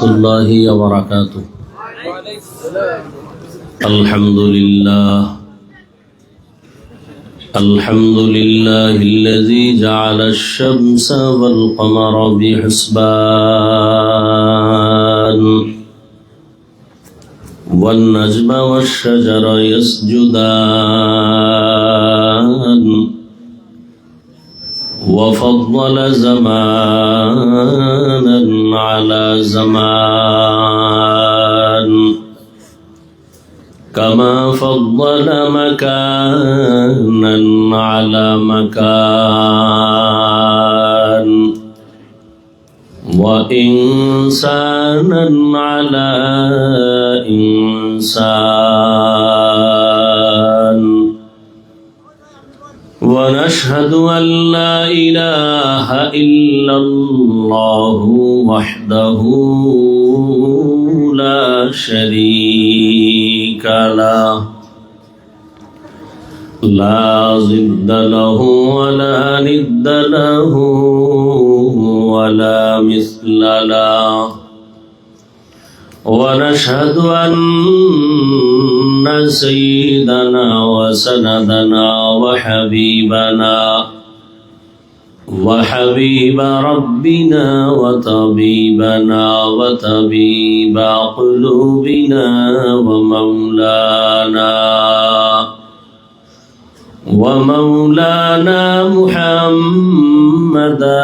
ورحمة الله وبركاته. الحمد لله الذي جعل الشمس والقمر بحسبان والنجم والشجر يسجدان وفضل زمانا على زمان كما فضل مكانا على مكان وإنسانا على إنسان ونشهد أن لا إله إلا الله وحده لا شريك له لا ضد له ولا ند له ولا مثل له ونشهد أن سيدنا وسندنا وحبيب ربنا وطبيبنا وطبيب قلوبنا ومولانا محمدا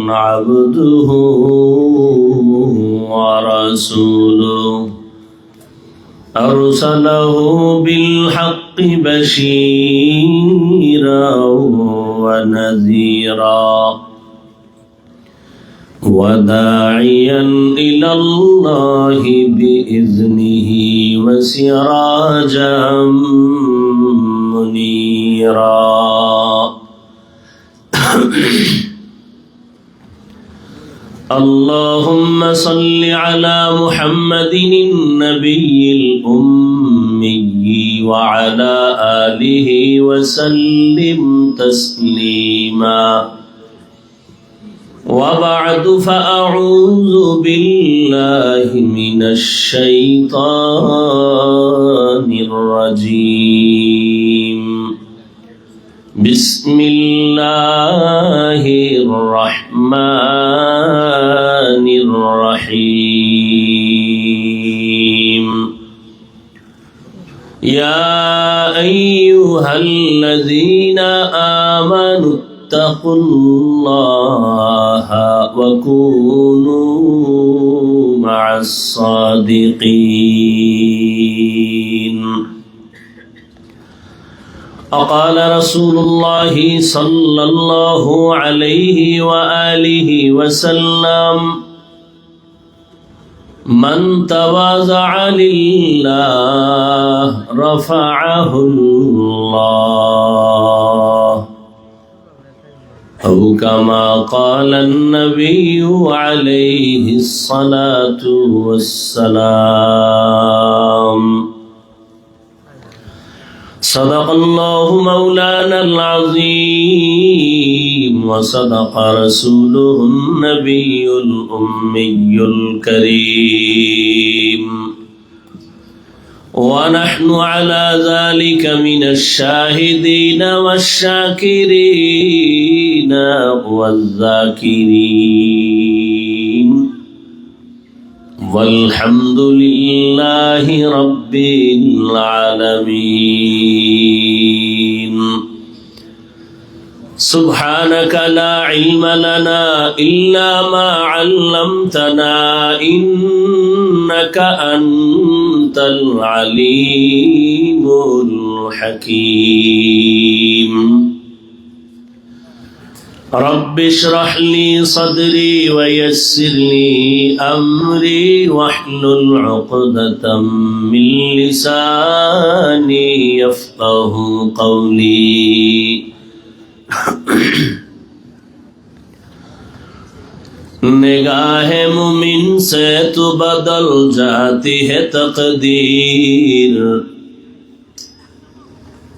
عبده ورسوله أرسله بالحق بشيرا ونذيرا وداعيا إلى الله بإذنه وسراجا منيرا اللهم صل على محمد النبي الأمي وعلى آله وسلم تسليما وبعد فأعوذ بالله من الشيطان الرجيم بسم الله الرحمن الرحيم يا أيها الذين آمنوا اتقوا الله وكونوا مع الصادقين وقال رسول الله صلى الله عليه وآله وسلم من تواضع لله رفعه الله أو كما قال النبي عليه الصلاة والسلام صدق الله مولانا العظيم وصدق رسوله النبي الأمي الكريم ونحن على ذلك من الشاهدين والشاكرين والذاكرين والحمد لله رب العالمين سبحانك لا علم لنا إلا ما علمتنا إنك أنت العليم الحكيم رب اشرح لي صدري ويسر لي أمري واحلل عقدة من لساني يفقه قولي निगाह मुमिन से तो बदल जाती है तकदीर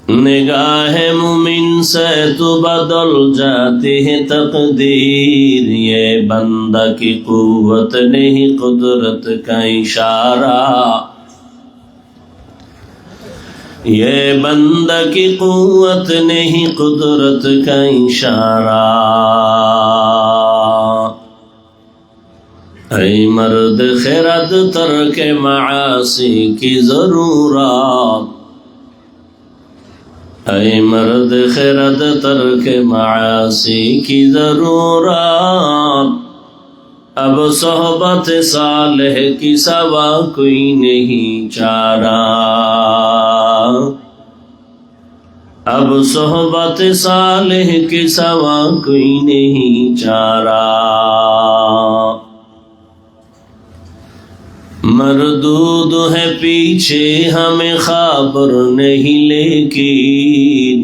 निगाह मुमिन से तो बदल जाती है तकदीर, ये बंदा की कुव्वत नहीं कुदरत का इशारा, ये बंदा की कुव्वत नहीं कुदरत का इशारा। ऐ मर्द खिरद तर्क मासी की ज़रूरत, ऐ मर्द खिरद तर्क मासी की ज़रूरत, अब सोहबत सालेह की सवा कोई नहीं चारा, अब सोहबत सालेह की सवा कोई नहीं चारा। मरदूद है पीछे हमें खबर नहीं, लेकिन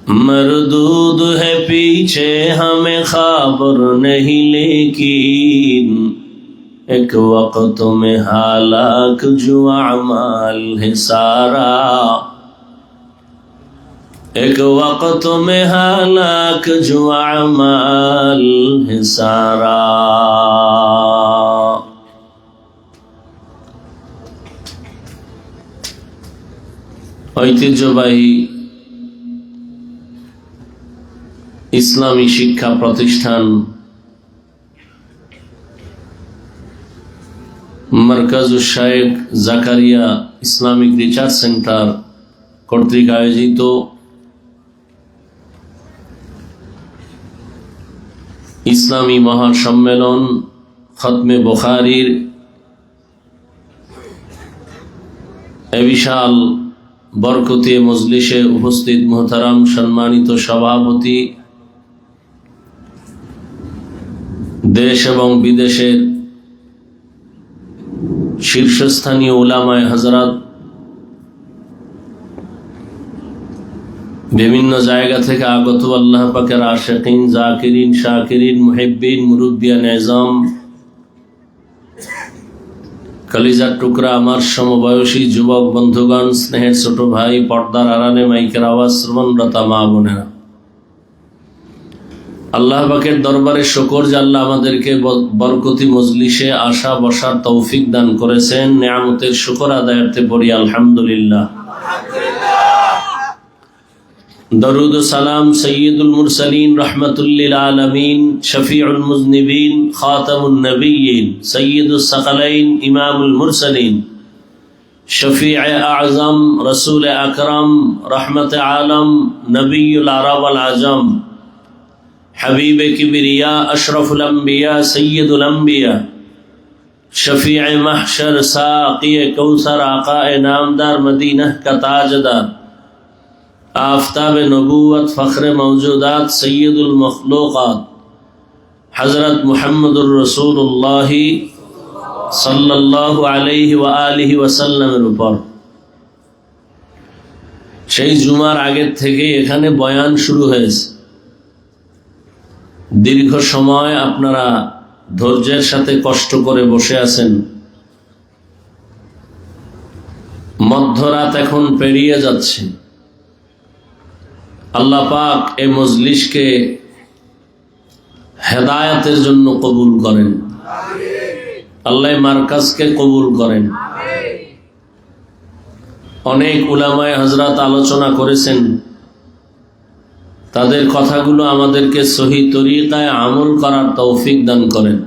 मरदूद है पीछे हमें खबर नहीं, लेकिन एक वक्त में हालाक जो अमाल है सारा, एक वक्त में हालाक जो अमाल है सारा। ঐতিহ্যবাহী ইসলামী শিক্ষা প্রতিষ্ঠান মারকাজুশ শায়েখ জাকারিয়া ইসলামিক রিসার্চ সেন্টার কর্তৃক আয়োজিত ইসলামী মহাসম্মেলন খতমে বুখারীর এ বিশাল বরকতে মজলিসে উপস্থিত মোহতারাম সম্মানিত সভাপতি, দেশ এবং বিদেশের শীর্ষস্থানীয় উলামায়ে হযরত, বিভিন্ন জায়গা থেকে আগত আল্লাহ পাকের আশিকিন, জাকিরিন, শাকিরিন, মুহিব্বিন, মুরব্বিয়ান এজাম, কলিজার টুকরা আমার সমবয়সী যুবক বন্ধুগণ, স্নেহের ছোট ভাই, পর্দার আড়ালে মাইকের আওয়াজ শ্রবণরত মা বোনেরা, আল্লাহ পাকের দরবারে শুকর যে আল্লাহ আমাদেরকে বরকতি মজলিসে আসা বসার তৌফিক দান করেছেন। নিয়ামতের শুকর আদায়ার্থে পড়ি আলহামদুলিল্লাহ। দরুদ ও সালাম সৈয়দুল মুরসালিন রহমাতুল লিল আলামিন, শফিউল মুজনিবিন, খাতামুন নবিয়্যিন, সৈয়দুস সাকালাইন, ইমামুল মুরসালিন, শফিউ আযম, রাসূল আকরাম, রহমতে আলম, নবিয়ুল আরব ওয়াল আজম, হাবিব কিবরিয়া, আশরাফুল আম্বিয়া, সৈয়দুল আম্বিয়া, শফিউ মাহশর, সাকি কৌসর, আকায়ে নামদার, মদিনা का ताजदार, आफताब नबूवत, फ़ख्र मौजूदात, सैयदुल मखलूक़ात, हज़रत मुहम्मदुर रसूलुल्लाह सल्लल्लाहु अलैहि व आलिहि वसल्लमेर উপর সেই জুমার আগের থেকে এখানে বয়ান শুরু হয়েছে। দীর্ঘ সময় আপনারা ধৈর্যের সাথে কষ্ট করে বসে আছেন। মধ্যরাত এখন পেরিয়ে যাচ্ছে। আল্লাহ পাক এই মজলিসকে হেদায়েতের জন্য কবুল করেন, আল্লাহ মারকাজকে কবুল করেন। অনেক উলামায়ে হযরত আলোচনা করেছেন, তাদের কথাগুলো আমাদেরকে সহি তরিকায় আমল করার তৌফিক দান করেন।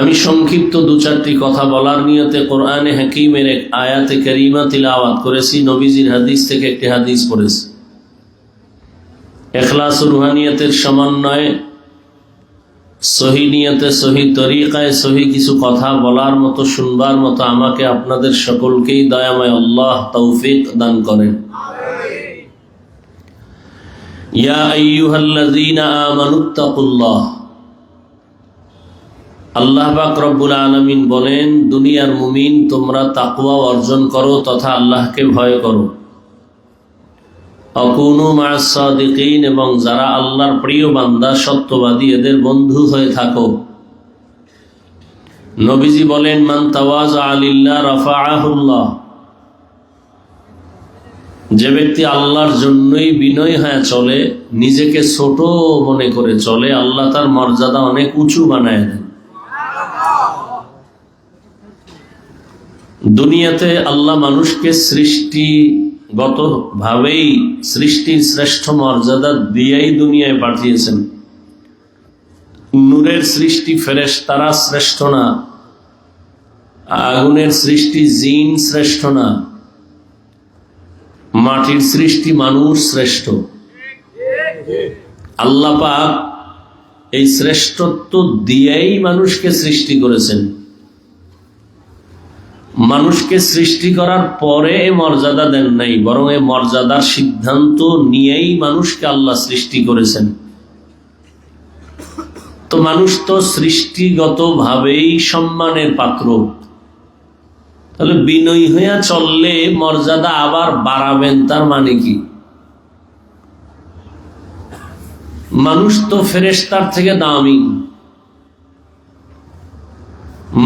আমি সংক্ষিপ্ত দু চারটি কথা বলার নিয়তে কোরআনে হাকিমের এক আয়াতে কারিমা তিলাওয়াত করেছি, নবীজির হাদিস থেকে একটি হাদিস পড়েছি। ইখলাস ও রুহানিয়তের সমন্বয়ে সহি নিয়তে, সহি তরিকায়, সহি কিছু কথা বলার মতো, শুনবার মতো আমাকে আপনাদের সকলকেই দয়াময় আল্লাহ তৌফিক দান করেন। ইয়া আইয়ুহাল্লাযীনা আমানুত্তাকুল্লাহ, আল্লাহ পাক রব্বুল আলামিন বলেন, দুনিয়ার মুমিন তোমরা তাকওয়া অর্জন করো তথা আল্লাহকে ভয় করো। আকুনু মা'আস সাদিকিন, এবং যারা আল্লাহর প্রিয় বান্দা, সত্যবাদী, এদের বন্ধু হয়ে থাকো। নবীজি বলেন, মান তাওয়াযা লিল্লাহ রাফাআহুল্লাহ। যে ব্যক্তি আল্লাহর জন্যই বিনয় হয়ে চলে, নিজেকে ছোট মনে করে চলে, আল্লাহ তার মর্যাদা অনেক উঁচু বানায় দেন। দুনিয়াতে আল্লাহ মানুষকে সৃষ্টিগত ভাবেই সৃষ্টির শ্রেষ্ঠ মর্যাদা দিয়েই দুনিয়ায় পাঠিয়েছেন। নূরের সৃষ্টি ফেরেশতারা শ্রেষ্ঠ না, আগুনের সৃষ্টি জিন শ্রেষ্ঠ না, মাটির সৃষ্টি মানুষ শ্রেষ্ঠ। আল্লাহ পাক এই শ্রেষ্ঠত্ব দিয়েই মানুষকে সৃষ্টি করেছেন। মানুষকে সৃষ্টি করার পরে মর্যাদা দেন নাই, বরং এই মর্যাদার সিদ্ধান্ত নিয়েই মানুষকে আল্লাহ সৃষ্টি করেছেন। তো মানুষ তো সৃষ্টিগত ভাবেই সম্মানের পাত্র, তাহলে বিনয়ী হইয়া চললে মর্যাদা আবার বাড়াবেন, তার মানে কি? মানুষ তো ফেরেশতার থেকে দামি,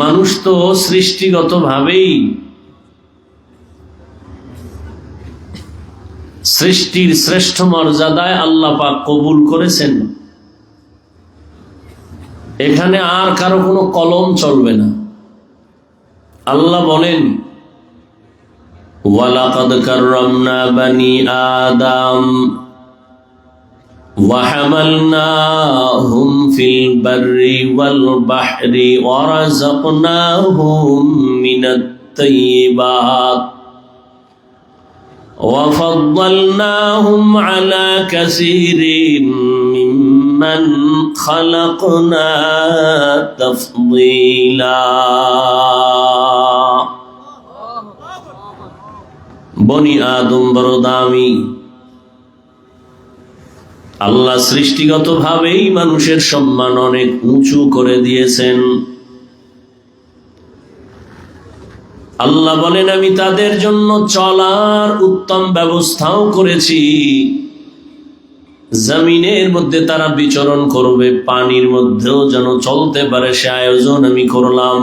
মানুষ তো সৃষ্টিগত ভাবেই সৃষ্টির শ্রেষ্ঠ মর্যাদায় আল্লাহ পাক কবুল করেছেন। এখানে আর কারো কোনো কলম চলবে না। আল্লাহ বলেন, ওয়ালাকাদ কাররামনা বানি আদম ওয়া হামালনাহুম ফিল বাররি ওয়াল বাহরি ওয়া রাযাকনাহুম মিনাত তাইয়্যিবাত ওয়া ফাদ্দালনাহুম আলা কাসীরিন মিম্মান খালাকনা তাফদীলা। বনি আদম বড় দামি। আল্লাহ সৃষ্টিগত ভাবেই মানুষের সম্মান অনেক উঁচু করে দিয়েছেন। আল্লাহ বলেন, আমি তাদের জন্য চলার উত্তম ব্যবস্থাও করেছি। জমিনের মধ্যে তারা বিচরণ করবে, পানির মধ্যেও যেন চলতে পারে সে আয়োজন আমি করলাম।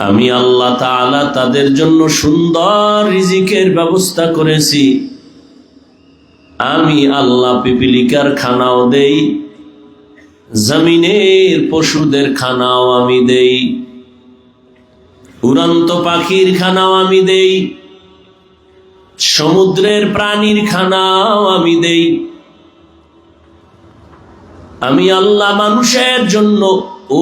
আমি আল্লাহ তাআলা তাদের জন্য সুন্দর রিজিকের ব্যবস্থা করেছি। আমি আল্লাহ পিপিলিকার খানাও দেই, জমিনের পশুদের খানাও আমি দেই, উড়ন্ত পাখির খানাও আমি দেই, সমুদ্রের প্রাণীর খানাও আমি দেই। আমি আল্লাহ মানুষের জন্য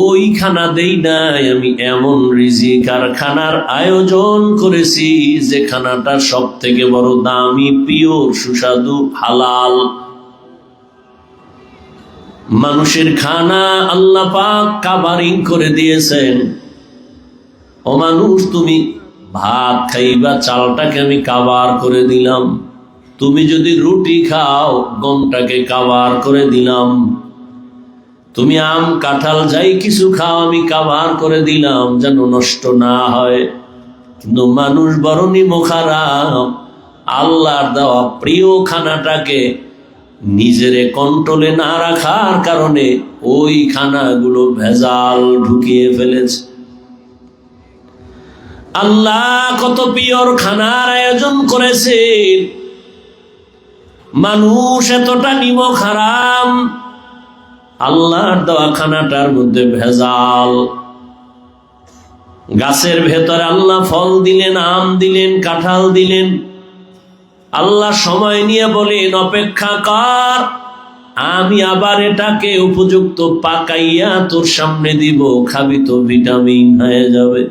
ওই খানা দেই নাই, আমি এমন রিজিক আর খানার আয়োজন করেছি যে খানাটা সব থেকে বড় দামি, পিওর, সুস্বাদু, হালাল। মানুষের খানা আল্লাহ পাক কাভারিং করে দিয়েছেন। ও মানুষ, তুমি ভাত খাইবা, চালটাকে আমি কাভার করে দিলাম। তুমি যদি রুটি খাও, গমটাকে কাভার করে দিলাম। তুমি আম, কাঁঠাল যাই কিছু খাও, আমি কাভার করে দিলাম যেন নষ্ট না হয়। কিন্তু মানুষ বড় নিমখারাম, আল্লাহর দেওয়া প্রিয় খানাটাকে নিজেরে কন্ট্রোলে না রাখার কারণে ওই খানাগুলো ভেজাল ঢুকিয়ে ফেলেছে। আল্লাহ কত পিওর খানার আয়োজন করেছে, মানুষ এতটা নিমখারাম, আল্লাহর দেওয়া খানাটার মধ্যে ভেজাল। গাছের ভেতরে আল্লাহ ফল দিলেন, আম দিলেন, কাঁঠাল দিলেন। আল্লাহ সময় নিয়ে বলেন, অপেক্ষা কর, আমি আবার এটাকে উপযুক্ত পাকাইয়া তোর সামনে দিব, খাবি তো ভিটামিন হয়ে যাবে।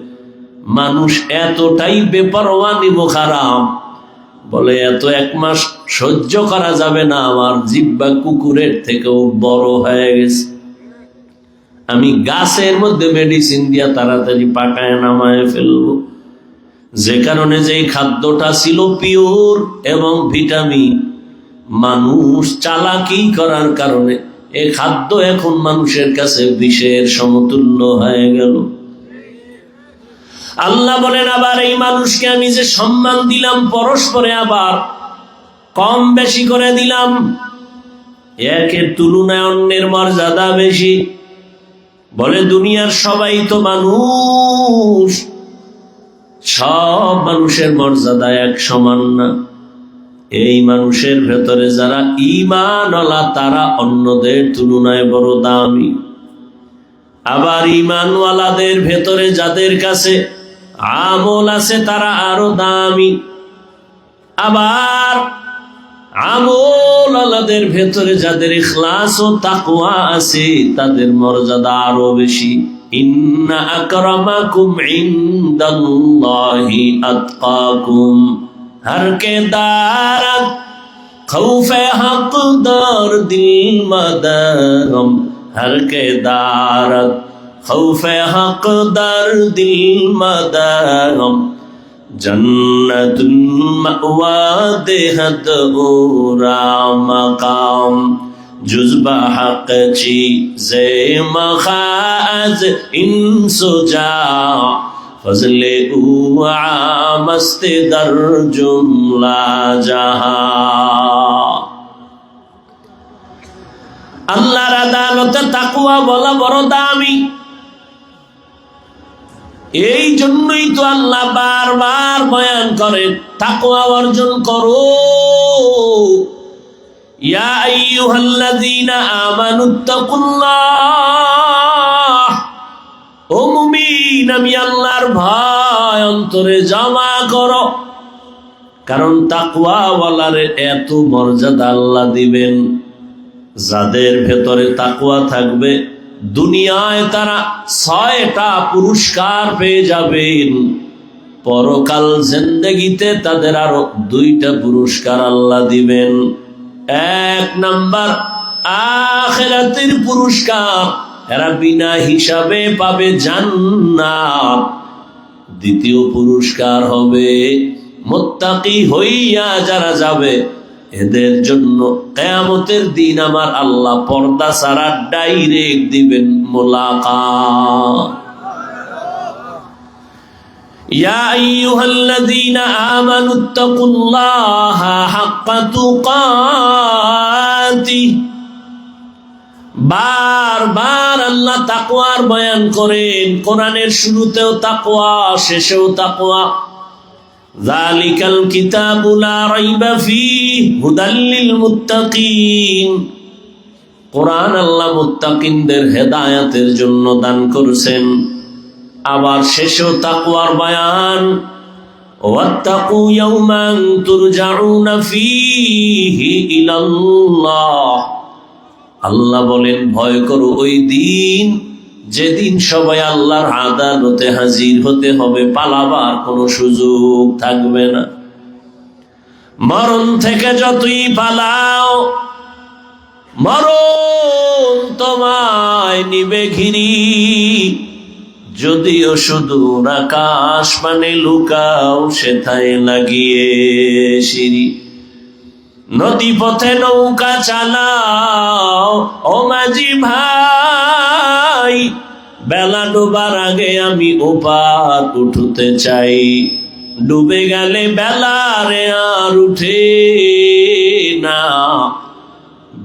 মানুষ এতটাই বেপরোয়া নিমখারাম, বলে এত এক মাস সহ্য করা যাবে না, আমার জিহ্বা কুকুরের থেকেও বড় হয়ে গেছে। আমি গাছের মধ্যে মেডিসিন দিয়া তাড়াতাড়ি পাকায় নামায় ফেলবো। যে কারণে যে খাদ্যটা ছিল পিওর এবং ভিটামিন, মানুষ চালাকি করার কারণে এ খাদ্য এখন মানুষের কাছে বিষের সমতুল্য হয়ে গেল। আল্লাহ বলেন, আবার এই মানুষকে আমি যে সম্মান দিলাম, পরস্পরে আবার কম বেশি করে দিলাম। একের তুলনায় অন্যের মর্যাদা বেশি। বলে দুনিয়ার সবাই তো মানুষ, সব মানুষের মর্যাদা এক সমান না। এই মানুষের ভেতরে যারা ঈমানওয়ালা তারা অন্যদের তুলনায় বড় দামি। আবার ঈমানওয়ালাদের ভেতরে যাদের কাছে আমল আছে তারা আরো দামি। আবার আমলওয়ালাদের ভেতরে যাদের ইখলাস ও তাকওয়া আছে তাদের মর্যাদা আরো বেশি। ইন্না আকরামাকুম ইনদাল্লাহি আতকাকুম। हर के दारत खौफे हकदार दिल मदरम, हर के दारत खौफे हकदार दिल मदरम, जन्नतुल मअवा देहत उरा मकाम, जुज़्बा हक चीज़े मखाज इंसुजा, फजले उआ मस्ते दर जुमला जहा। আল্লাহর আদালতে তাকওয়া বলা বড় দামি। এই জন্যই তো আল্লাহ বারবার বয়ান করেন তাকওয়া অর্জন করো। ইয়া আইয়ুহাল্লাযীনা আমানুত্তাকুল্লাহ, ও মুমিন আমি আল্লাহর ভয় অন্তরে জমা করো। কারণ তাকওয়াওয়ালারে এত মর্যাদা আল্লাহ দিবেন, যাদের ভেতরে তাকওয়া থাকবে দুনিয়ায় তারা 6টা পুরস্কার পেয়ে যাবেন, পরকাল জিন্দেগিতে তাদের আরো 2টা পুরস্কার আল্লাহ দিবেন। 1 নাম্বার আখিরাতের পুরস্কার, এরা বিনা হিসাবে পাবে জান্নাত। 2য় পুরস্কার হবে মুত্তাকি হইয়া যারা যাবে এদের জন্য কিয়ামতের দিন আমার আল্লাহ পর্দা ছাড়া ডাইরেক্ট দিবেন মুলাকাত। ইয়া আইয়ুহাল্লাযীনা আমানুত্তাকুল্লাহা হাক্কা তুকাতিহ। বারবার আল্লাহ তাকওয়ার বয়ান করেন, কোরআনের শুরুতেও তাকওয়া শেষেও তাকওয়া। যালিকাল কিতাবু লা রাইবা ফীহি হুদাল লিল মুত্তাকিন। কোরআন আল্লাহ মুত্তাকিনদের হেদায়েতের জন্য দান করেছেন। আবার শেষেও তাকওয়ার বয়ান, ওয়াত্তাকু ইয়াওমান তুরজাউনা ফীহি ইলাল্লাহ। আল্লাহ বলেন ভয় করো ওই দিন যেদিন সবাই আল্লাহর আদালতে হাজির হতে হবে, পালাবার কোনো সুযোগ থাকবে না। মরণ থেকে যতই পালাও মরণ তোমায় নিবে ঘিরি, যদিও সুদূর আকাশ মানে লুকাও সেথায় লাগিয়ে সিঁড়ি। নদী পথে নৌকা চালাও ও মাঝি ভাই, বেলা ডোবার আগে আমি ওপার উঠতে চাই। ডুবে গেলে বেলারে আর উঠে না,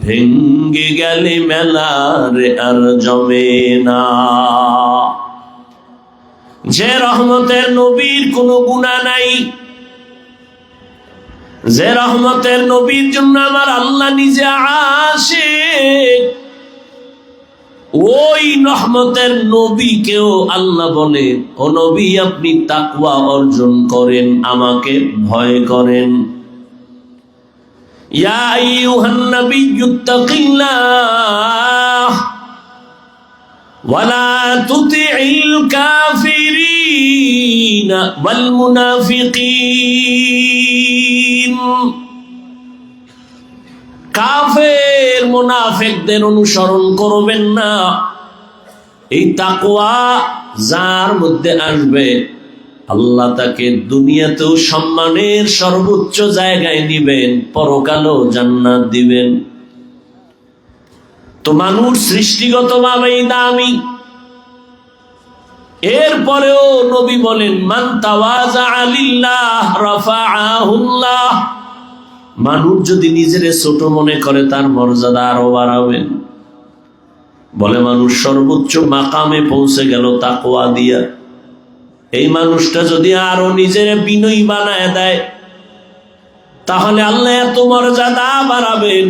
ভেঙ্গে গেলে মেলারে আর জমে না। যে রহমতের নবীর কোনো গুনাহ নাই, যে রহমতের নবীর জন্য আমার আল্লাহ নিজে আশিক, ওই রহমতের নবীকেও আল্লাহ বলে ও নবী আপনি তাকওয়া অর্জন করেন, আমাকে ভয় করেন। ইয়া আইয়ুহান নাবিয়্যুত্তাকিল্লাহ ওয়ালা তুতিইল কাফিরিনা ওয়াল মুনাফিকিন। কাফের মুনাফিকদের অনুসরণ করবেন না। এই তাকওয়া যার মধ্যে আসবে আল্লাহ তাকে দুনিয়াতেও সম্মানের সর্বোচ্চ জায়গায় নিবেন, পরকালেও জান্নাত দিবেন। তো মানুষ সৃষ্টিগতভাবেই দামি, এরপরেও নবী বলেন মান তাওয়াজা লিল্লাহ রাফাআহুল্লাহ। মানুষ যদি নিজের ছোট মনে করে তার মর্যাদা আরো বাড়াবেন। বলে মানুষ সর্বোচ্চ মাকামে পৌঁছে গেল তাকওয়া দিয়া। এই মানুষটা যদি আরো নিজের বিনয়ী বানায় দেয় তাহলে আল্লাহ এত মর্যাদা বাড়াবেন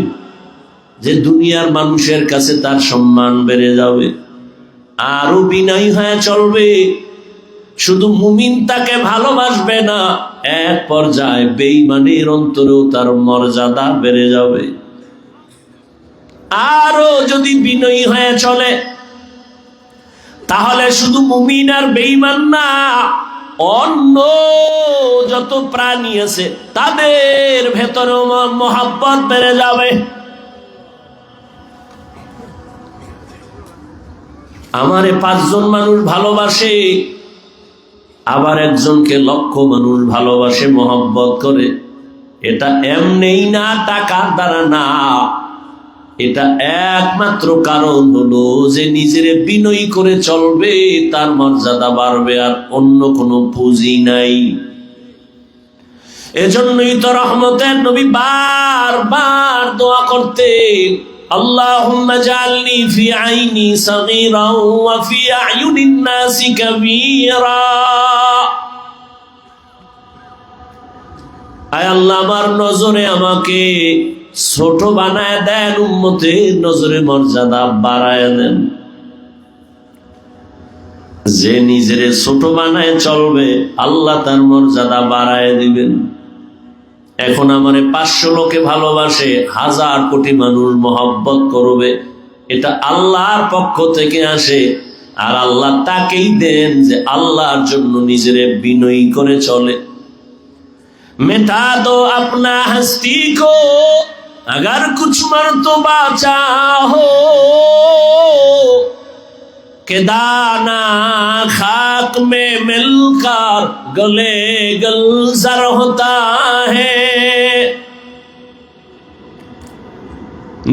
যে দুনিয়ার মানুষের কাছে তার সম্মান বেড়ে যাবে। আরো বিনয়ী হয়ে চলবে, শুধু মুমিন তাকে ভালোবাসবে না, এক পর্যায়ে বেঈমানের অন্তরেও তার মর্যাদা বেড়ে যাবে। আরো যদি বিনয়ী হয়ে চলে তাহলে শুধু মুমিন আর বেঈমান না, অন্য যত প্রাণী আছে তাদের ভেতরেও মহব্বত বেড়ে যাবে। আমারে 5 জন মানুষ ভালোবাসে, আবার একজনকে লক্ষ মানুষ ভালোবাসে, মহব্বত করে। এটা এমনেই না, টাকার দ্বারা না, এটা একমাত্র কারণ হলো যে নিজের বিনয়ী করে চলবে, তার মর্যাদা বাড়বে, আর অন্য কোনো পুঁজি নাই। এজন্যই তো রহমতের নবী বারবার দোয়া করতেন, আল্লাহুম্মা জাআলনি ফি আইনি সগীরা ওয়া ফি আয়ুনিন নাসি কাবীরা। আয় আল্লাহ, আমার নজরে আমাকে ছোট বানায় দেন, উম্মতের নজরে মর্যাদা বাড়ায় দেন। যে নিজের ছোট বানায় চলবে আল্লাহ তার মর্যাদা বাড়ায় দিবেন। এখন আমারে 500 লোকে ভালোবাসে, 1000 কোটি মানুষ মহব্বত করবে, এটা আল্লাহর পক্ষ থেকে আসে। আর আল্লাহ তাকেই দেন যে আল্লাহর জন্য নিজের বিনয়ী করে চলে। मिटा दो अपना हस्ती को अगर कुछ मर्तबा चाहो, के दाना खाक में मिलकर गले गलजर होता है।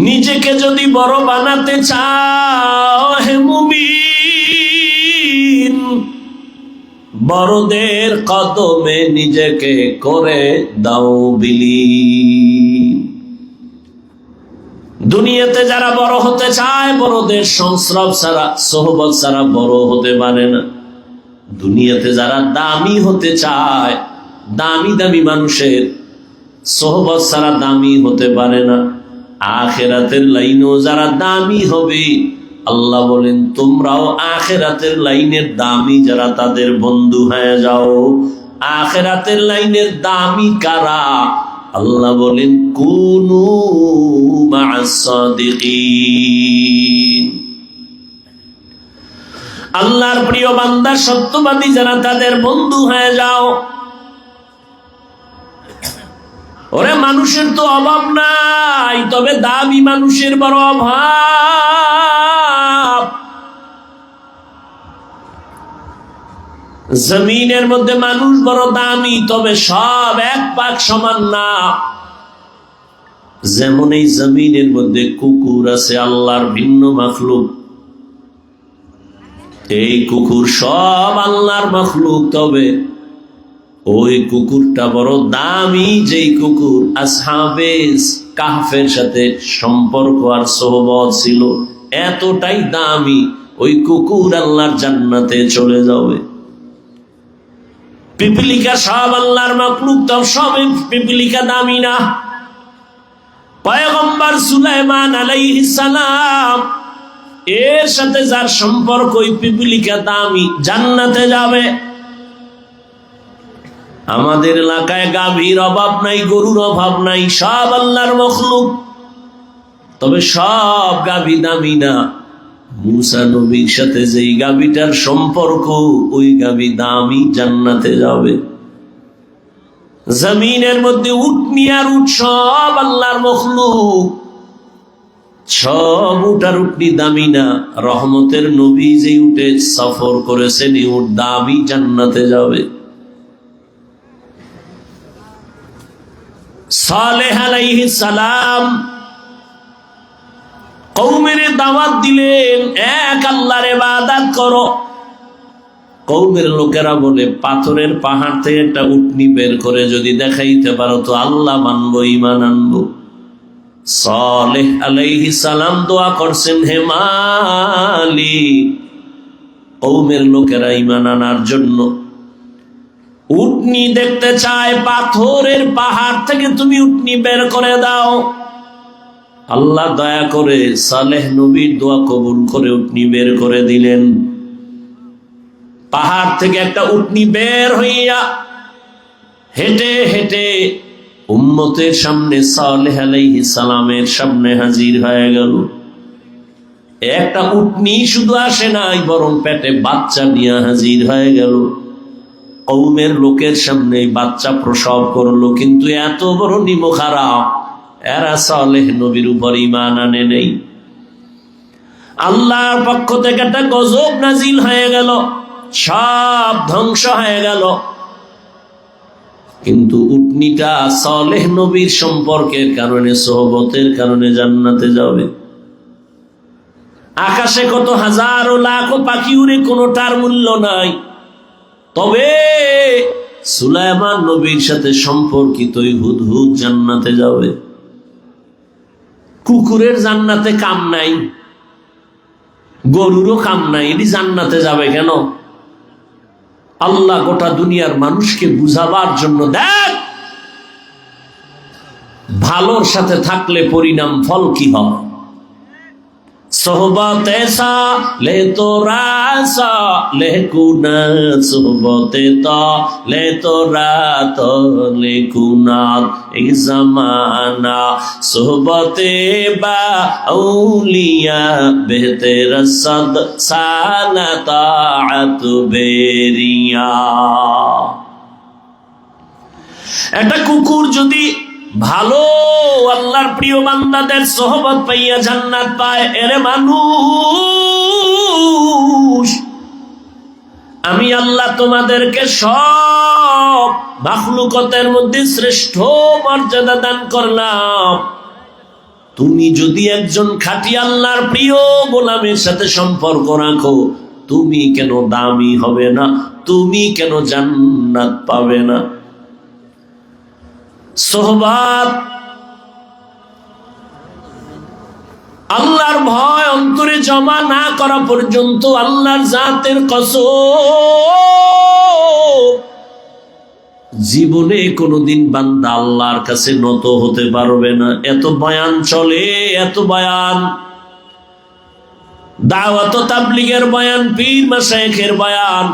নিজেকে যদি বড় বানাতে চাও হে মুমিন, বড়দের কদমে নিজেকে করে দাও বিলীন। দুনিয়াতে যারা বড় হতে চায় বড়দের সংস্রব ছাড়া, সোহবত ছাড়া বড় হতে পারে না। দুনিয়াতে যারা দামি হতে চায়, দামি দামি মানুষের সোহবত ছাড়া দামি হতে পারে না। আখিরাতের লাইনেও যারা দামি হবে, আল্লাহ বলেন তোমরাও আখিরাতের লাইনের দামি যারা, তাদের বন্ধু হয়ে যাও। আখিরাতের লাইনের দামি কারা? আল্লাহ বলেন কুনু মা'আস সাদিকিন। আল্লাহর প্রিয় বান্দা সত্যবাদী যারা, তাদের বন্ধু হয়ে যাও। ওরে মানুষের তো অভাব নাই, তবে দামি মানুষের বড় অভাব। জমিনের মধ্যে মানুষ বড় দামি, তবে সব এক পাক সমান না। যেমন এই জমিনের মধ্যে কুকুর আছে, আল্লাহর ভিন্ন মাখলুক। এই কুকুর সব আল্লাহর মাখলুক, তবে ওই কুকুরটা বড় দামি। যেই কুকুর আসহাবে কাহফের সাথে সম্পর্ক আর সোহবত ছিল, এতটাই দামি, ওই কুকুর আল্লাহর জান্নাতে চলে যাবে। পিপিলিকা সব আল্লাহর মাখলুক, তবে সব পিপিলিকা দামি না। পয়গম্বর সুলাইমান আলাইহিস সালাম এর সাথে যার সম্পর্ক, ওই পিপিলিকা দামি, জান্নাতে যাবে। আমাদের এলাকায় গাভীর অভাব নাই, গরুর অভাব নাই, সব আল্লাহর মাখলুক, তবে সব গাভী দামি না। মুসা নবীর সাথে যেই গাভীটার সম্পর্ক, ওই গাভী দামি, জান্নাতে যাবে। জমিনের মধ্যে উটনি আর উট সব আল্লাহর মাখলুক, সব উট আর উটনি দামি না। রহমতের নবী যে উটে সফর করেছেন, এই উট দামি, জান্নাতে যাবে। সালেহ আলাইহিস সালাম কওমের দাওয়াত দিলেন, এক আল্লাহর ইবাদত করো। কওমের লোকেরা বলে, পাথরের পাহাড় থেকে একটা উটনি বের করে যদি দেখাইতে পারো তো আল্লাহ মানবো, ঈমান আনবো। সালেহ আলাইহিস সালাম দোয়া করছেন, হে মালিক, কওমের লোকেরা ঈমান আনার জন্য উটনি দেখতে চায়, পাথরের পাহাড় থেকে তুমি উটনি বের করে দাও। আল্লাহ দয়া করে সালেহ নবীর দোয়া কবুল করে উটনি বের করে দিলেন। পাহাড় থেকে একটা উটনি বের হইয়া হেঁটে হেঁটে উম্মতের সামনে সালেহ আলাইহিস সালামের সামনে হাজির হয়ে গেল। একটা উটনি শুধু আসে নাই, বরং পেটে বাচ্চা নিয়ে হাজির হয়ে গেল। কওমের লোকের সামনে বাচ্চা প্রসব করলো, কিন্তু এত বড় নিমখ খারাপ, এরা সালেহ নবীর উপর ঈমান আনে নেই। আল্লাহর পক্ষ থেকে একটা গজব নাজিল হয়ে গেল, সব ধ্বংস হয়ে গেল। কিন্তু উটনিটা সালেহ নবীর সম্পর্কের কারণে, সোহবতের কারণে জান্নাতে যাবে। আকাশে কত হাজারো লাখো পাখি উড়ে, কোনোটার মূল্য নাই, তবে সুলাইমান নবীর সাথে সম্পর্কিত ওই হুদহুদ জান্নাতে যাবে। কুকুরের জান্নাতে কাম নাই, গরুরও কাম নাই, এটি জান্নাতে যাবে কেন? আল্লাহ গোটা দুনিয়ার মানুষকে বুঝাবার জন্য, দেখ ভালোর সাথে থাকলে পরিণাম ফল কি হয়। সোহবতে সালে তোরা সালে কুনাত, সোহবতে তালে তোরা তালে কুনাত, এই জামানা সোহবতে বা আউলিয়া বেহতের সদ সালাতাত বেরিয়া। একটা কুকুর যদি ভালো আল্লাহর প্রিয় বান্দাদের সোহবত পাইয়া জান্নাত পায়, এরে মানুষ, আমি আল্লাহ তোমাদেরকে সব মাখলুকতের মধ্যে শ্রেষ্ঠ মর্যাদা দান করলাম। তুমি যদি একজন খাঁটি আল্লাহর প্রিয় গোলামের সাথে সম্পর্ক রাখো, তুমি কেন দামি হবে না? তুমি কেন জান্নাত পাবে না? সোহবত, আল্লাহর ভয় অন্তরে জমা না করা পর্যন্ত আল্লাহর জাতের কসম, জীবনে কোনোদিন বান্দা আল্লাহর কাছে নত হতে পারবে না। এত বয়ান চলে, এত বয়ান, দাওয়াত তাবলীগের বয়ান, পীর মাশায়েখের বয়ান,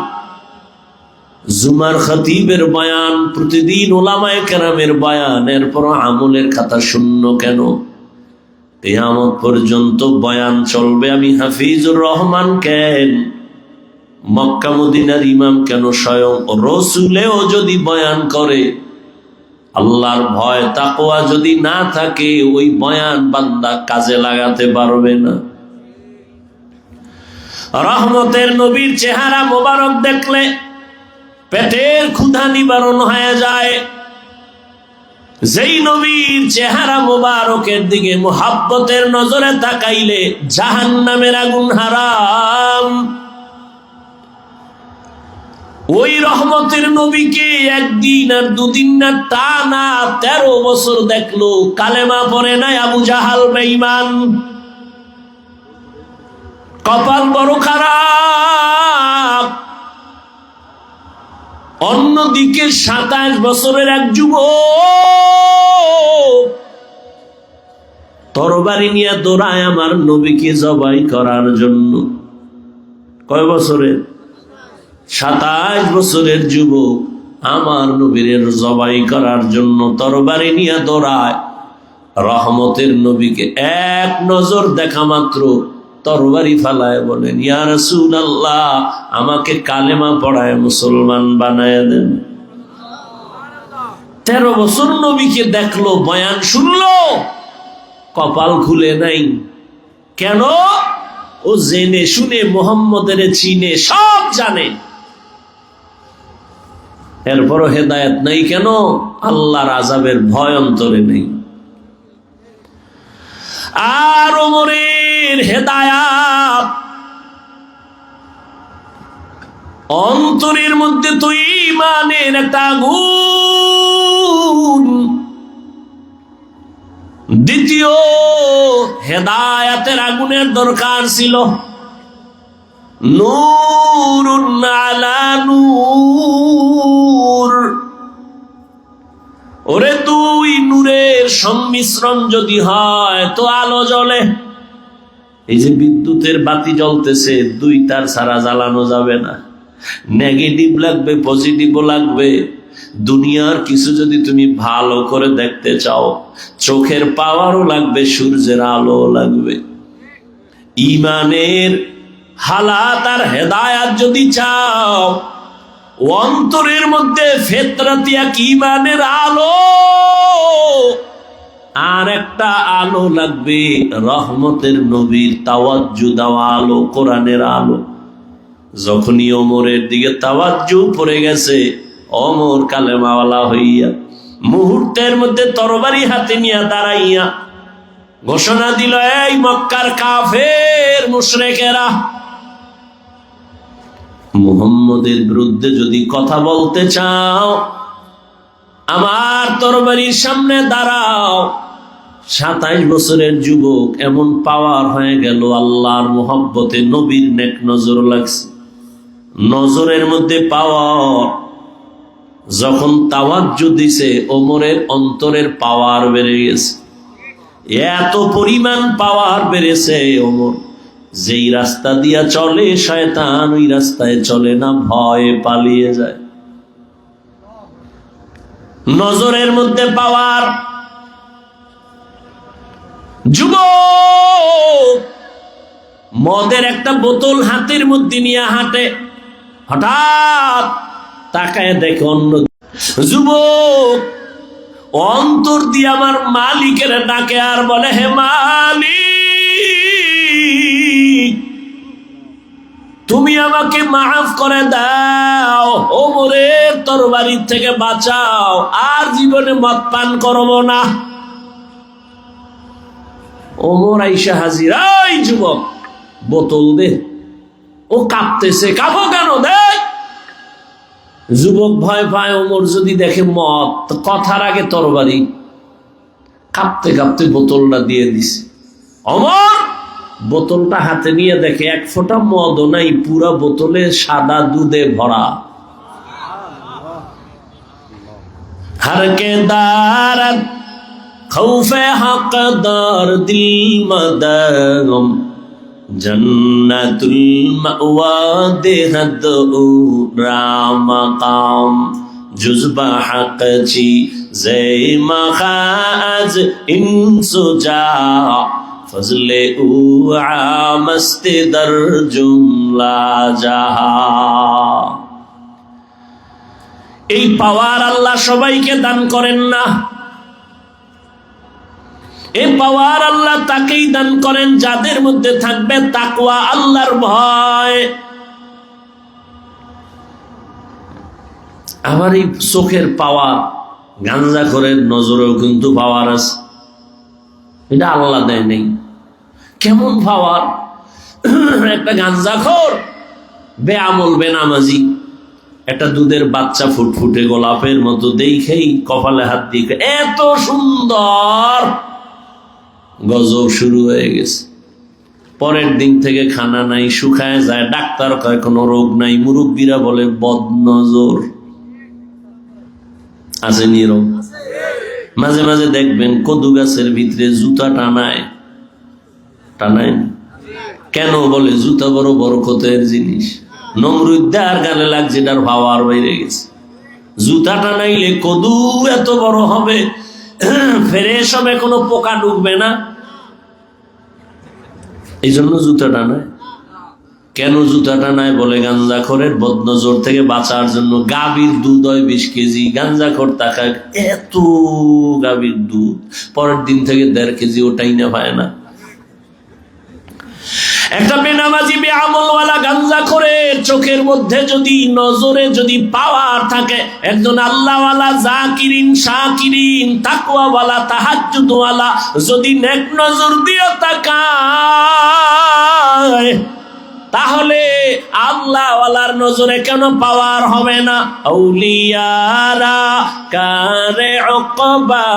জুমার খতিবের বয়ান, প্রতিদিন উলামায়ে কেরামের বয়ান, এরপর আমলের খাতা শূন্য কেন? কিয়ামত পর্যন্ত বয়ান চলবে। আমি হাফিজুর রহমান কেন, মক্কা মদিনার ইমাম কেন, স্বয়ং রসুলেও যদি বয়ান করে, আল্লাহর ভয় তাকওয়া যদি না থাকে, ওই বয়ান বান্দা কাজে লাগাতে পারবে না। রহমতের নবীর চেহারা মোবারক দেখলে পেটের ক্ষুধা নিবারণ হয়ে যায়। যেই নবীর চেহারা মোবারকের দিকে মুহাব্বতের নজরে তাকাইলে জাহান্নামের আগুন হারাম। ওই রহমতের নবীকে একদিন আর দুদিন না, টানা 13 বছর দেখলো, কালেমা পড়ে নাই আবু জাহাল বেঈমান। কপাল বড় খারাপ। অন্যদিকে 27 বছরের এক যুবক তরবারি নিয়ে দৌড়ায় আমার নবীকে জবাই করার জন্য। কয় বছরের? 27 বছরের যুবক আমার নবীর জবাই করার জন্য তরবারি নিয়ে দৌড়ায়। রহমতের নবীকে এক নজর দেখা মাত্র তরবারি ফালায় বলেন, ইয়া রাসূলুল্লাহ, আমাকে কালেমা পড়ায় মুসলমান বানায় দেন। 13 বছর নবীকে দেখলো, বয়ান শুনলো, কপাল খুলে নাই। কেন? ও জেনে শুনে মুহাম্মদের চিনে, সব জানে, এরপরও হেদায়েত নাই কেন? আল্লাহর আযাবের ভয় অন্তরে নেই। আর ওমরের হেদায়াত অন্তরের মধ্যে তো ঈমানের একটা আগুন। দ্বিতীয়, হেদায়াতের আগুনের দরকার ছিল। নূরুন আলা নূর, ওরে দুই নূরের সংমিশ্রণ যদি হয় তো আলো জ্বলে। এই যে বিদ্যুতের বাতি জ্বলতেছে, দুই তার ছাড়া জ্বালানো যাবে না। নেগেটিভ লাগবে, পজিটিভও লাগবে। দুনিয়ার কিছু যদি তুমি ভালো করে দেখতে চাও, চোখের পাওয়ারও লাগবে, সূর্যের আলো লাগবে। ঈমানের হালাত আর হেদায়াত যদি চাও, অন্তরের মধ্যে ফিতরাতিয়া ঈমানের আলো, আর একটা আলো লাগবে রহমতের নবীর তাওয়াজ্জু দেওয়া আলো, কোরআনের আলো। যখনই ওমরের দিকে তাওয়াজ্জু পড়ে গেছে, ওমর কালেমাওয়ালা হইয়া মুহূর্তের মধ্যে তরবারি হাতে নিয়ে দাঁড়াইয়া ঘোষণা দিল, এই মক্কার কাফের মুশরিকেরা, মুহাম্মদের বিরুদ্ধে যদি কথা বলতে চাও, আমার তরবারির সামনে দাঁড়াও। 27 বছরের যুবক এমন পাওয়ার হয়ে গেল, আল্লাহর মোহব্বতে নবীর নেক নজর লাগছে, নজরের মধ্যে পাওয়ার। যখন তাওয়াজ্জু দিছে, ওমরের অন্তরের পাওয়ার বেড়ে গেছে। এত পরিমাণ পাওয়ার বেড়েছে, ওমর যেই রাস্তা দিয়া চলে শয়তান ওই রাস্তায় চলে না, ভয়ে পালিয়ে যায়। নজরের মধ্যে পাওয়ার। যুবক মদের একটা বোতল হাতের মধ্যে নিয়ে হাঁটে, হঠাৎ তাকায় দেখে অন্য যুবক অন্তর দিয়ে আমার মালিকের ডাকে আর বলে, হে মালিক, তুমি আমাকে মাফ করে দাও, ওমরের তরবারি থেকে বাঁচাও, আর জীবনে মদ পান করব না। ওমর আইসা হাজির, এই যুবক বোতল দে। ও কাঁপতেছে, কাঁপো কেন, দে। যুবক ভয় পায়, ওমর যদি দেখে মদ, কথার আগে তরবারি। কাঁপতে কাঁপতে বোতলটা দিয়ে দিছে। ওমর বোতলটা হাতে নিয়ে দেখে এক ফোঁটা মদও নাই, পুরা বোতলে সাদা দুধে ভরা। হরকে দারত খৌফে হকদার দিল মদগম, জন্নতুল মাওয়া দেহদ রামকাম, জুজবা হক চি জে মখাজ ইনসুজা, ফজলে উ আমস্তে দর জুমলা জাহা। এই পাওয়ার আল্লাহ সবাইকে দান করেন না। এই পাওয়ার আল্লাহ তাকেই দান করেন যাদের মধ্যে থাকবে তাকওয়া, আল্লাহর ভয়। আবার এই চোখের পাওয়ার, গাঞ্জাখোরের নজরেও কিন্তু পাওয়ার আছে, এটা আল্লাহ দেয় নেই। কেমন পাওয়ার? একটা গাঞ্জাখোর বেআমল বেনামাজি একটা দুধের বাচ্চা ফুটফুটে গোলাপের মতো দেখেই কপালে হাত দিয়ে, এত সুন্দর, গজব শুরু হয়ে গেছে। পরের দিন থেকে খানা নাই, শুকায় যায়। ডাক্তার কয় কোনো রোগ নাই, মুরব্বীরা বলে বদনজর আছে, নীরব। মাঝে মাঝে দেখবেন কদু গাছের ভিতরে জুতা টানায়, টানায় কেন? বলে জুতা বড় বরকতের জিনিস। নমরুদ্দার গালে লাগছে, তার পাওয়ার বাইরে গেছে। জুতা টানাইলে কদু এত বড় হবে, ফ্রেশ হবে, কোনো পোকা ঢুকবে না, এই জন্য জুতা টানায়। কেন জুতা টানায়? বলে গাঞ্জাখোরের বদনজর থেকে বাঁচার জন্য। গাভীর দুধ হয় 20 কেজি, গাঞ্জাখোর তাকায় এত গাভীর দুধ, পরের দিন থেকে 1.5 কেজি ওটাই না পায় না। একটা বেনামাজি বেআমলওয়ালা গাঞ্জাখোরের চোখের মধ্যে যদি, নজরে যদি পাওয়ার থাকে, একজন আল্লাহওয়ালা জাকিরিন শাকিরিন তাকওয়াওয়ালা তাহাজ্জুদওয়ালা যদি নেক নজর দিয়ে তাকায়, তাহলে আল্লাহ ওয়ালার নজরে কেন পাওয়ার হবে না? আউলিয়ারা কারে উকবা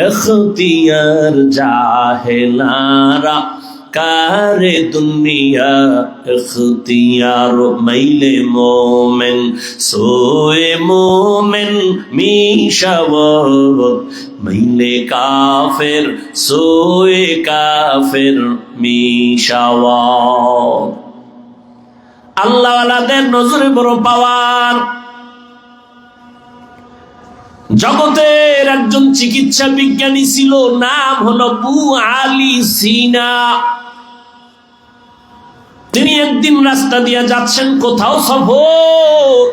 ইখতিয়ার জাহেলারা কারে দুনিয়া ইখতিয়ার মাইলে মোমেন সোয়ে মোমেন মিশাওয়াত মাইলে কাফের সোয়ে কাফের মিশাওয়াত। আল্লাহ ওয়ালাদের নজরে বড় পাওয়ার। জগতের একজন চিকিৎসা বিজ্ঞানী ছিল, নাম হলো আবু আলী সিনা। তিনি একদিন রাস্তা দিয়ে যাচ্ছেন, কোথাও সফর,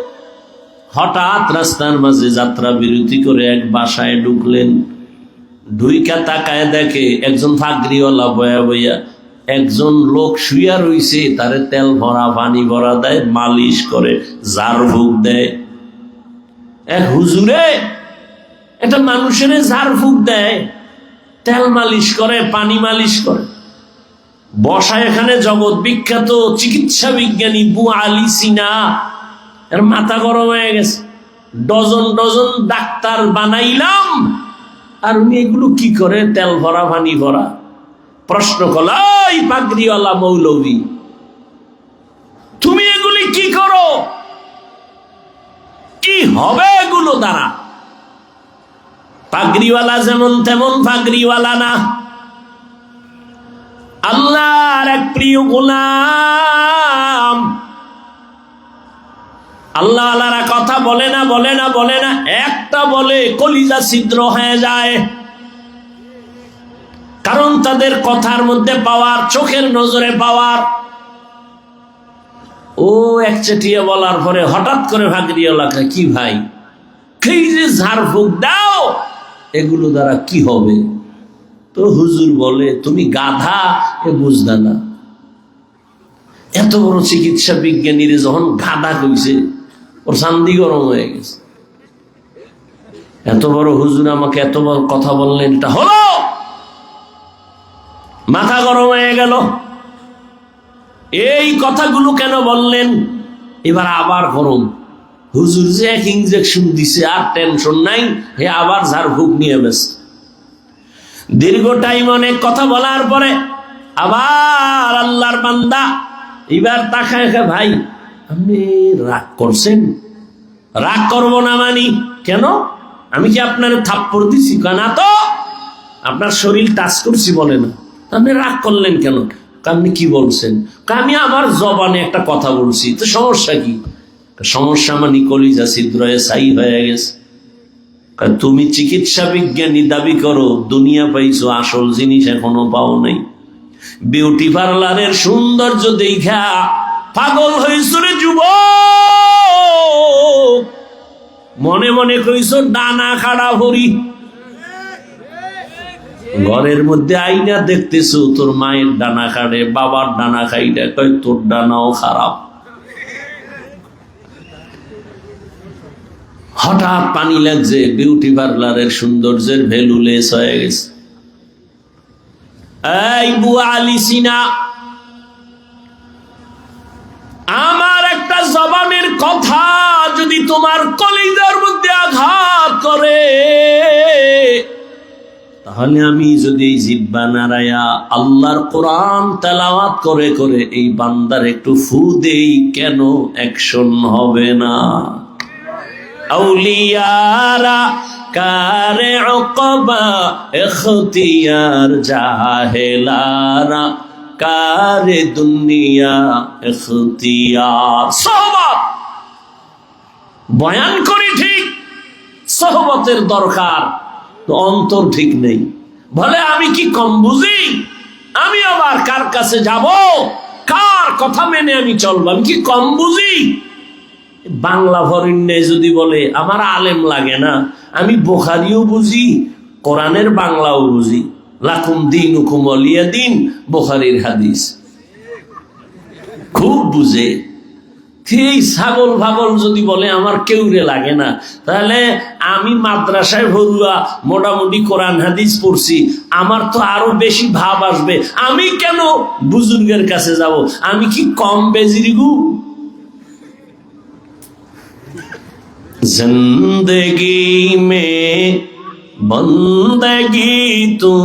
হঠাৎ রাস্তার মাঝে যাত্রা বিরতি করে এক বাসায় ঢুকলেন। ঢুইকা তাকায় দেখে একজন ফাগরিওয়ালা বয়া বইয়া একজন লোক শুইয়া রইছে, তারে তেল ভরা পানি ভরা দেয়, মালিশ করে, ঝাড়ফুঁক দেয়। এক হুজুরে এটা মানুষের ঝাড়ফুঁক দেয়, তেল মালিশ করে, পানি মালিশ করে। বসা এখানে জগৎ বিখ্যাত চিকিৎসা বিজ্ঞানী আবু আলী সিনা। এর মাথা গরম হয়ে গেছে, ডজন ডজন ডাক্তার বানাইলাম, আর উনি এগুলো কি করে, তেল ভরা পানি ভরা। প্রশ্ন করল, এই পাগড়িওয়ালা মৌলভী, তুমি এগুলি কি করো? কি হবে এগুলো দ্বারা? পাগড়িওয়ালা যেমন তেমন পাগড়িওয়ালা না, আল্লাহর এক প্রিয় গোলাম। আল্লাহ আল্লাহরা কথা বলে না, বলে না, বলে না, একটা বলে কলিজা ছিদ্র হয়ে যায়। কারণ তাদের কথার মধ্যে পাওয়ার, চোখের নজরে পাওয়ার। ও একচেটিয়া বলার পরে হঠাৎ করে ভাগরিয়ালাকে, কি ভাই, এই যে ঝাড়ফুঁক দাও, এগুলো দ্বারা কি হবে? তো হুজুর বলে, তুমি গাধা, এ বুঝলা না। এত বড় চিকিৎসা বিজ্ঞানীর যখন গাধা কইছে, ওর শান্তি গরম হয়ে গেছে। এত বড় হুজুর আমাকে এত বড় কথা বললেন, এটা হলো? মাথা গরম হয়ে গেল। এই কথাগুলো কেন বললেন? এবার আবার গরম। হুজুর যে এক ইঞ্জেকশন দিছে, আর টেনশন নাই, হে আবার ঝাড়ফুঁক নিয়ে ব্যস্ত। দীর্ঘ টাইম অনেক কথা বলার পরে আবার আল্লাহর বান্দা এবার তাকায়, ভাই আপনি রাগ করছেন? রাগ করবো না মানি, কেন? আমি কি আপনার থাপ্পড় দিছি? না তো, আপনার শরীর টাচ করছি বলে না। আপনি রাগ করলেন কেন? আপনি কি বলছেন? আমি আমার জবানে একটা কথা বলছি, তো সমস্যা কি? সমস্যা মানে কলিজা ছিদ্র ছাই হয়ে গেছে। তুমি চিকিৎসা বিজ্ঞানী দাবি করো, দুনিয়া পাইছো, আসল জিনিস এখনো পাও নাই। বিউটি পার্লারের সৌন্দর্য দেখা পাগল হইছো রে যুবক, মনে মনে কইছো ডানা খাড়া ভরি। ঘরের মধ্যে আইনা দেখতেছো তোর মায়ের ডানা খাড়ে, বাবার ডানা খাইলে কয় তোর ডানাও খারাপ। হঠাৎ পানি লাগছে, বিউটি পার্লারের সৌন্দর্যের ভ্যালু লেস হয়ে গেছে। এই আবু আলী সিনা, আমার একটা জবানের কথা যদি তোমার কলিজার মধ্যে আঘাত করে, তাহলে আমি যদি জিহ্বা নাড়ায়া আল্লাহর কোরআন তেলাওয়াত করে করে এই বান্দার একটু ফু দেই, কেন অ্যাকশন হবে না? আউলিয়ারা কারে উকবা ইখতিয়ার জাহেলারা কারে দুনিয়া ইখতিয়ার। সোহবত বয়ান করি ঠিক, সোহবতের দরকার, তো অন্তর ঠিক নেই। বলে আমি কি কম বুঝি? আমি আবার কার কাছে যাব? কার কথা মেনে আমি চলবো? আমি কি কম বুঝি? বাংলা ফরিন্নে যদি বলে আমার আলেম লাগে না, আমি বুখারিও বুঝি, কোরআনের বাংলাও বুঝি। লাকুম দীনুকুম ওয়ালিয়া দীন, বুখারীর হাদিস খুব বুঝে। এই ছাগল ভাগল যদি বলে আমার কেউরে লাগে না, তাহলে আমি মাদ্রাসায় ভরুয়া মোটামুটি কোরআন হাদিস পড়ছি, আমার তো আরো বেশি ভাব আসবে, আমি কেন বুজুর্গের কাছে যাব? আমি কি কম বেজিরিগু? জিন্দগি মে বন্দগি তু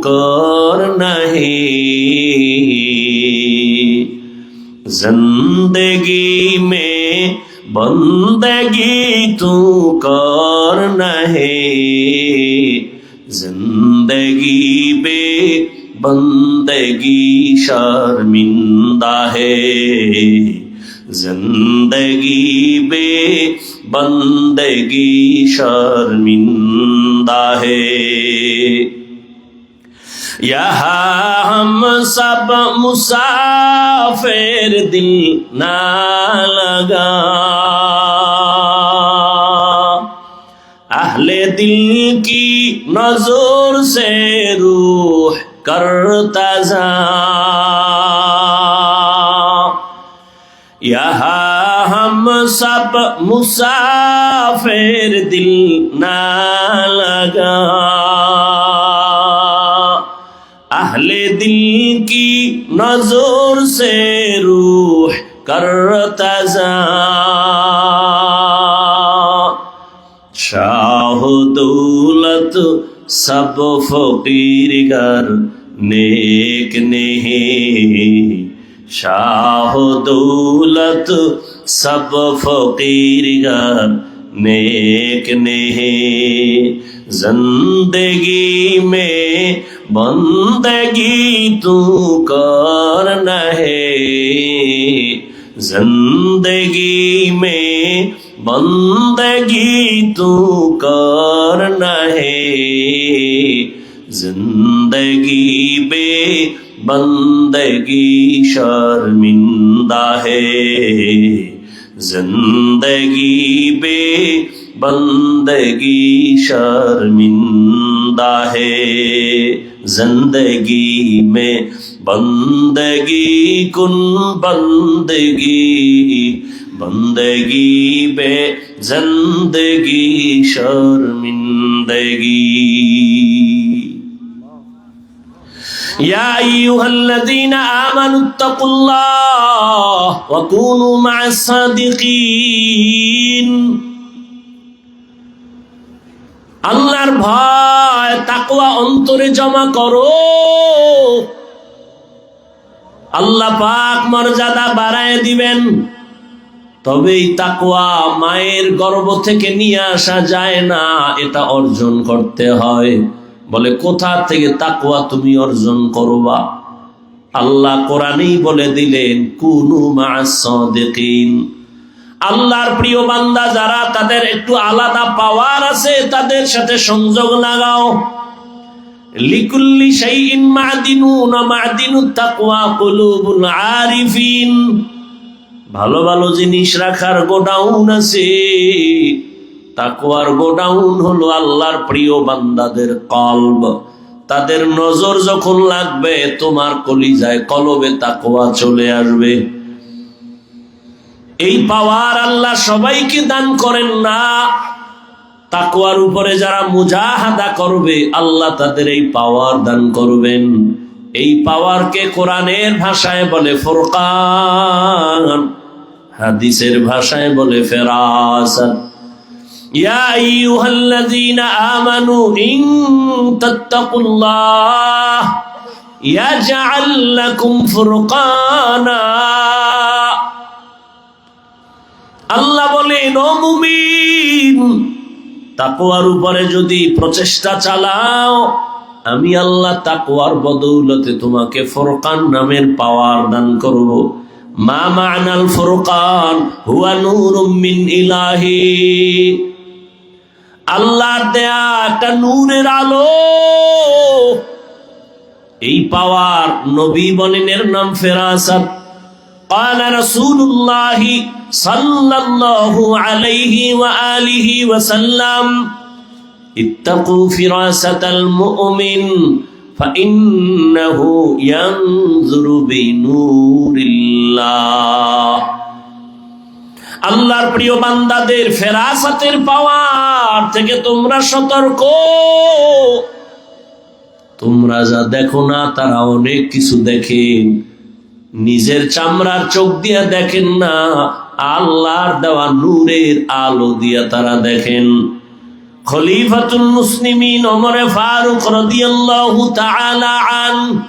কর নাহি, जिंदगी में बंदगी तू कर नहीं, जिंदगी बे बंदगी शर्मिंदा है, जिंदगी बे बंदगी शर्मिंदा है। यहाँ हम सब मुसाफिर दिल ना लगा, अहले दिल की नजर से रूह करता जा, यहाँ हम सब मुसाफिर दिल ना लगा, अहले दिल की नजर से रूह करता जा, शाह दौलत सब फकीर गर नेक नहीं, शाह दौलत सब फकीर गर नेक नहीं, जिंदगी में बंदगी तू कर नहीं, जिंदगी में बंदगी तू कर नहीं, जिंदगी बे बंदगी शर्मिंदा है, जिंदगी बे बंदगी शर्मिंदा है, जिंदगी में बंदगी कुन बंदगी, बंदगी बे जिंदगी शर्मिंदगी। या अय्युहल्लज़ीना आमनुत्तकुल्लाह व कूनू मा'अस-सादिकीन, আল্লাহর ভয় তাকওয়া অন্তরে জমা করো, আল্লাহ পাক মর্যাদা বাড়ায় দিবেন। তবেই তাকওয়া মায়ের গর্ভ থেকে নিয়ে আসা যায় না, এটা অর্জন করতে হয়। বলে কোথা থেকে তাকওয়া তুমি অর্জন করবা? আল্লাহ কোরআনেই বলে দিলেন কুনু মা'আস-সাদিকিন। আল্লাহর প্রিয় বান্দা যারা, তাদের একটু আলাদা পাওয়ার আছে, তাদের সাথে সংযোগ লাগাও। লিকুল্লি শাইইন মা'দিনুন, মা'দিনুত তাকওয়া কুলুবুল আরিফিন। ভালো ভালো জিনিস রাখার গোডাউন আছে, তাকওয়ার গোডাউন হলো আল্লাহর প্রিয় বান্দাদের কলব। তাদের নজর যখন লাগবে, তোমার কলিজায় কলবে তাকওয়া চলে আসবে। এই পাওয়ার আল্লাহ সবাইকে দান করেন না। তাকওয়ার উপরে যারা মুজাহাদা করবে, আল্লাহ তাদের এই পাওয়ার দান করবেন। এই পাওয়ারকে কোরআনের ভাষায় বলে ফুরকান, হাদিসের ভাষায় বলে ফেরাসাত। ইয়া আইয়ুহাল্লাযীনা আমানু ইন তাত্তাকুল্লাহ ইয়াজআল লাকুম ফুরকানা। আল্লাহ বলেন, ও মুমিন, তাকওয়ার উপরে যদি প্রচেষ্টা চালাও, আমি আল্লাহ তাকওয়ার বদৌলতে তোমাকে ফুরকান নামের পাওয়ার দান করব। মা মা'নাল ফুরকান হুয়া নূরুম মিন ইলাহি, আল্লাহর দেয়া একটা নূরের আলো। এই পাওয়ার নবী বলেন এর নাম ফেরাসাত। قال رسول الله صلى الله عليه وآله وسلم اتقوا فراسة المؤمن فإنه ينظر بنور الله। আল্লাহর প্রিয় বান্দাদের ফেরাসাতের পাওয়ার থেকে তোমরা সতর্ক। তোমরা যা দেখো না তারা অনেক কিছু দেখেন, নিজের চামড়ার চোখ দিয়া দেখেন না, আল্লাহর দেওয়া নূরের আলো দিয়া তারা দেখেন। খলিফাতুল মুসলিমিন ওমর ফারুক রাদিয়াল্লাহু তাআলা আনহু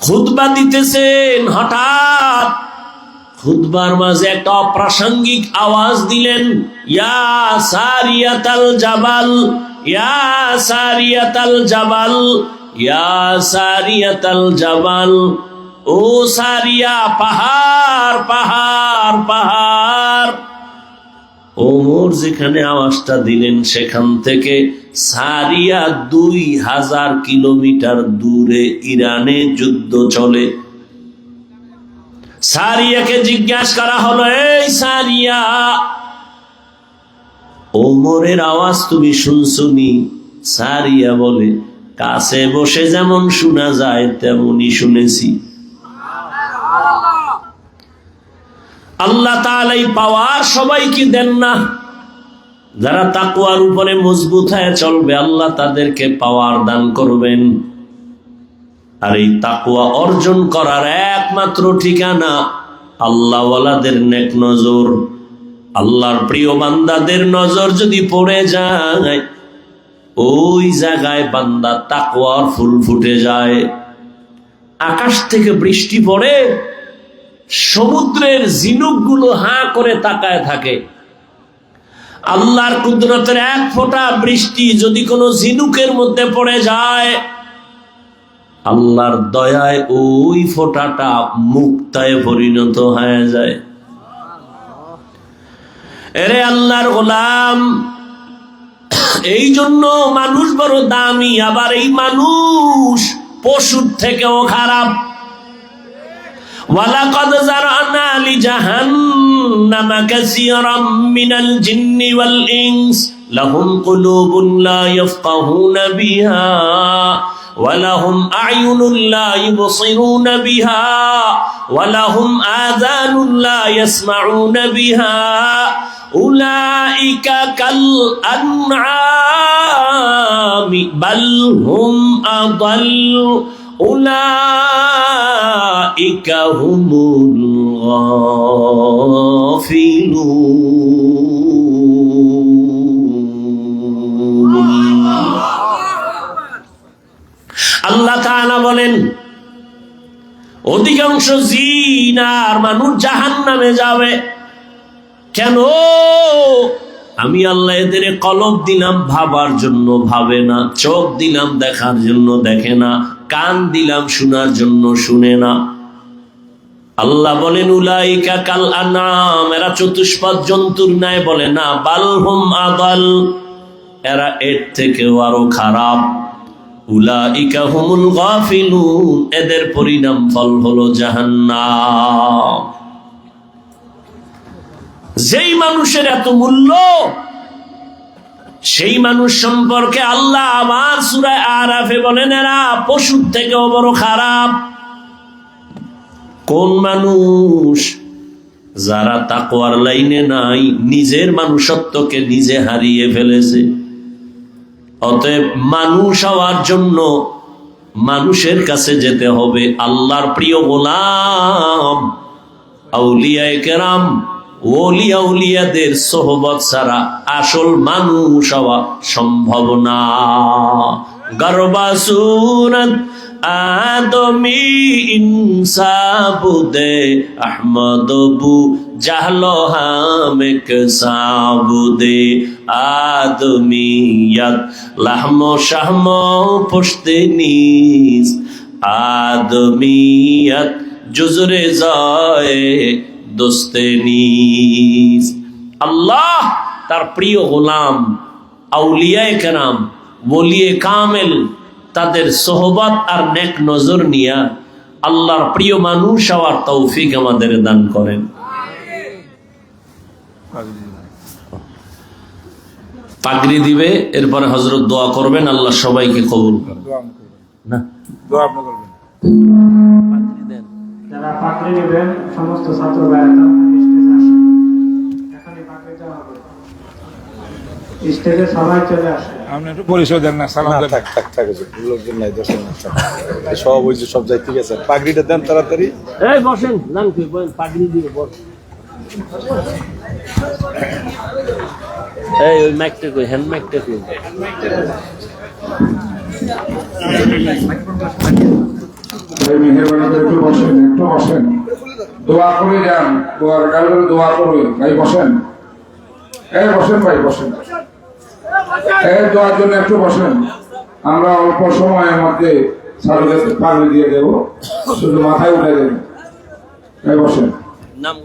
খুতবা দিতেছেন, হঠাৎ খুতবার মাঝে একটা অপ্রাসঙ্গিক আওয়াজ দিলেন, ইয়া সারিয়াতাল জাবাল, ইয়া সারিয়াতাল জাবাল, ইয়া সারিয়াতাল জাবাল। ও সারিয়া, পাহাড় পাহাড় পাহাড়। ওমর যেখানে আওয়াজটা দিলেন সেখান থেকে সারিয়া 2000 কিলোমিটার দূরে ইরানে যুদ্ধ চলে। সারিয়াকে জিজ্ঞাসা করা হলো, এই সারিয়া, ওমরের আওয়াজ তুমি শুনছনি? সারিয়া বলে, কাছে বসে যেমন শোনা যায় তেমনই শুনেছি। আল্লাহ তাআলা এই পাওয়ার সবাইকে দেন না। যারা তাকওয়ার উপরে মজবুত হয়ে চলবে আল্লাহ তাদেরকে পাওয়ার দান করবেন। আর এই তাকওয়া অর্জন করার একমাত্র ঠিকানা আল্লাহওয়ালাদের নেক নজর। আল্লাহর প্রিয় বান্দাদের নজর যদি পড়ে যায়, ওই জায়গায় বান্দা তাকওয়ার ফুল ফুটে যায়। আকাশ থেকে বৃষ্টি পড়ে, সমুদ্রের ঝিনুকগুলো হাঁ করে তাকায় থাকে। আল্লাহর কুদরতের এক ফোঁটা বৃষ্টি যদি কোনো ঝিনুকের মধ্যে পড়ে যায়, আল্লাহর দয়ায় ওই ফোঁটাটা মুক্তায় পরিণত হয়ে যায়। এরে আল্লাহর গোলাম, এই জন্য মানুষ বড় দামি, আবার এই মানুষ পশুর থেকেও খারাপ। ওয়ালাকাদ যারানা লিজাহান্নামা কাসীরাম মিনাল জিন্নি ওয়াল ইনস লাহুম কুলুবুন লা ইয়াফকাহুনা বিহা ওয়ালাহুম আ'য়ুনুন লা ইবসিরুনা বিহা ওয়ালাহুম আযানুন লা ইয়াসমাউনা বিহা উলাইকা কাল আনআমি বাল হুম আদাল্লু উলাইকা হুমুল গাফিলুন। আল্লাহ তাআলা বলেন, অধিকাংশ জিন আর মানুষ জাহান্নামে যাবে। কেন? আমি আল্লাহ এদের কলব দিলাম ভাবার জন্য ভাবে না, চোখ দিলাম দেখার জন্য দেখে না, কান দিলাম শোনার জন্য শুনে না। আল্লাহ বলেন, উলাইকা কাল আনআম, এরা চতুষ্পদ জন্তুর ন্যায়। বলে না, বাল হুম আদাল, এরা এর থেকেও আরো খারাপ। উলাইকা হুমুল গাফিলুন, এদের পরিণাম ফল হলো জাহান্নাম। যেই মানুষের এত মূল্য, সেই মানুষ সম্পর্কে আল্লাহ আবার সূরা আরাফে বলেন, এরা পশুর থেকেও বড় খারাপ। কোন মানুষ? যারা তাকওয়ার লাইনে নাই, নিজের মানুষত্বকে নিজে হারিয়ে ফেলেছে। অতএব মানুষ হওয়ার জন্য মানুষের কাছে যেতে হবে। আল্লাহর প্রিয় গোলাম আউলিয়ায়ে কেরাম, ওলিয়া উলিয়াদের সোহবত ছাড়া আসল মানুষ হওয়া সম্ভব না। গরবা সুরত আদমি ইনসাবুদে আহমদ বু জাহলো হামেক সাবুদে আদমিয়াত লাহমো শাহমো পুশতে নিস আদমিয়াত জুজরে যায় দোস্তে নিস। আল্লাহ তার প্রিয় গোলাম আউলিয়ায়ে কেরাম, ওলিয়ে কামেল, তাদের সোহবত আর নেক নজর নিয়া আল্লাহর প্রিয় মানুষ হওয়ার তৌফিক আমাদের দান করেন। পাগড়ি দিবে, এরপরে হযরত দোয়া করবেন, আল্লাহ সবাইকে কবুল করেন। না, দোয়া আপনি করবেন। পাগড়ি দেন, যারা পাগড়ি নেবেন সমস্ত ছাত্র ভাইরা স্টেজে সবাই চলে আসে। আপনি একটু পরিচয় দেন না, সালাম না, দেন। থাক থাক থাক লোকজন নাই, দর্শক নাই, থাক। সব ওই যে সব যাই, ঠিক আছে, পাগড়িটা দেন তাড়াতাড়ি। এই বসেন, নাম কি পাগড়ি দিয়ে বস। এই ওই মাইকটা কই, হ্যান্ড মাইকটা কই। মেহরবানি করে একটু বসেন, একটু বসেন, দোয়া করে যান, দোয়া করবে ভাই, বসেন, এই বসেন ভাই, বসেন, এই দোয়ার জন্য একটু বসেন। আমরা অল্প সময়ের মধ্যে সারদের পাগড়ি দিয়ে দেবো, শুধু মাথায় উঠে দেবেন, এই বসেন। নাম